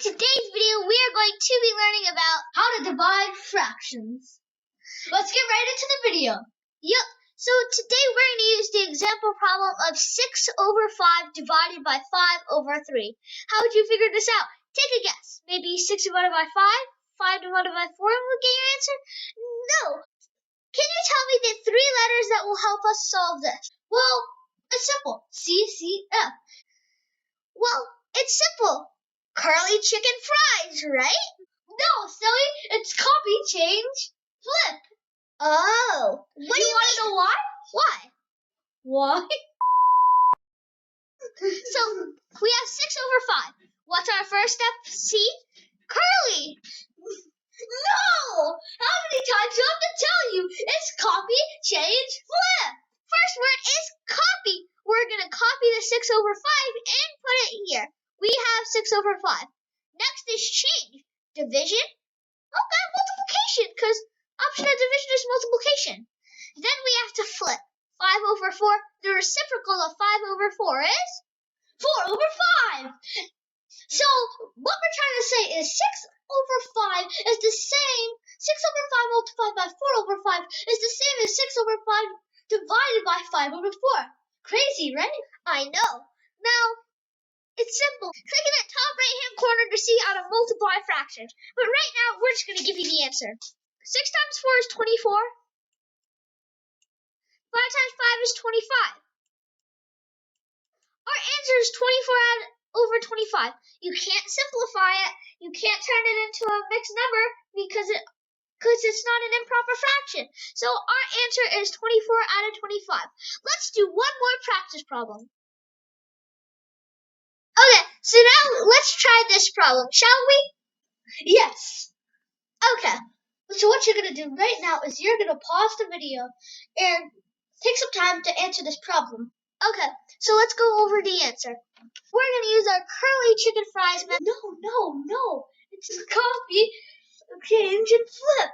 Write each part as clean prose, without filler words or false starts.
today's video, we are going to be learning about how to divide fractions. Let's get right into the video. Yep. So today we're going to use the example problem of 6 over 5 divided by 5 over 3. How would you figure this out? Take a guess. Maybe 6 divided by 5, 5 divided by 4 will get your answer? No. Can you tell me the 3 letters that will help us solve this? Well, it's simple. C, C, F. Well, it's simple. Curly chicken fries, right? No, silly. It's copy, change, flip. Oh. What do you want to know why? Why? Why? So, we have 6 over 5. What's our first step? C? Curly. No! How many times do I have to tell you? It's copy, change, flip. First word is copy. We're going to copy the 6 over 5 and put it here. We have 6 over 5. Next is change. Division. Okay, multiplication, because option of division is multiplication. Then we have to flip. 5 over 4. The reciprocal of 5 over 4 is 4 over 5. So, what we're trying to say is 6 over 5 is the same. 6 over 5 multiplied by 4 over 5 is the same as 6 over 5 divided by 5 over 4. Crazy, right? I know. Now, it's simple. Click in that top right-hand corner to see how to multiply fractions. But right now, we're just going to give you the answer. 6 times 4 is 24. 5 times 5 is 25. Our answer is 24 over 25. You can't simplify it. You can't turn it into a mixed number because it's not an improper fraction. So our answer is 24 out of 25. Let's do one more practice problem. Okay, so now let's try this problem, shall we? Yes. Okay, so what you're going to do right now is you're going to pause the video and take some time to answer this problem. Okay, so let's go over the answer. We're going to use our curly chicken fries method. No. It's a copy, change, and flip.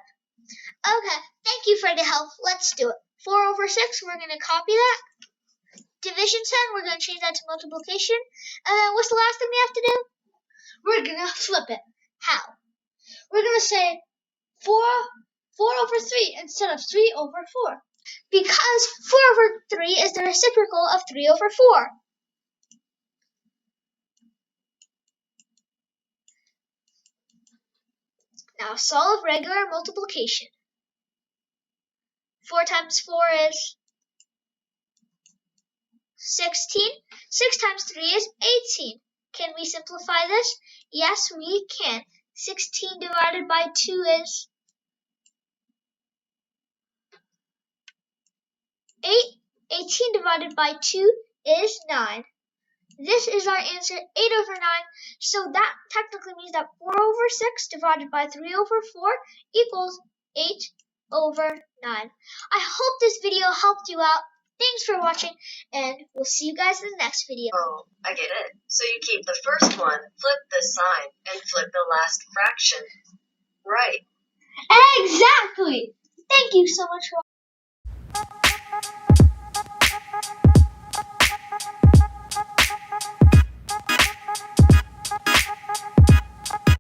Okay, thank you for the help. Let's do it. 4 over 6, we're going to copy that. Division sign, we're going to change that to multiplication. And then what's the last thing we have to do? We're going to flip it. How? We're going to say 4 over 3 instead of 3 over 4. Because 4 over 3 is the reciprocal of 3 over 4. Now solve regular multiplication. 4 times 4 is 16. 6 times 3 is 18. Can we simplify this? Yes, we can. 16 divided by 2 is 8. 18 divided by 2 is 9. This is our answer, 8 over 9. So that technically means that 4 over 6 divided by 3 over 4 equals 8 over 9. I hope this video helped you out. Thanks for watching, and we'll see you guys in the next video. Oh, I get it. So you keep the first one, flip the sign, and flip the last fraction. Right. Exactly! Thank you so much for watching.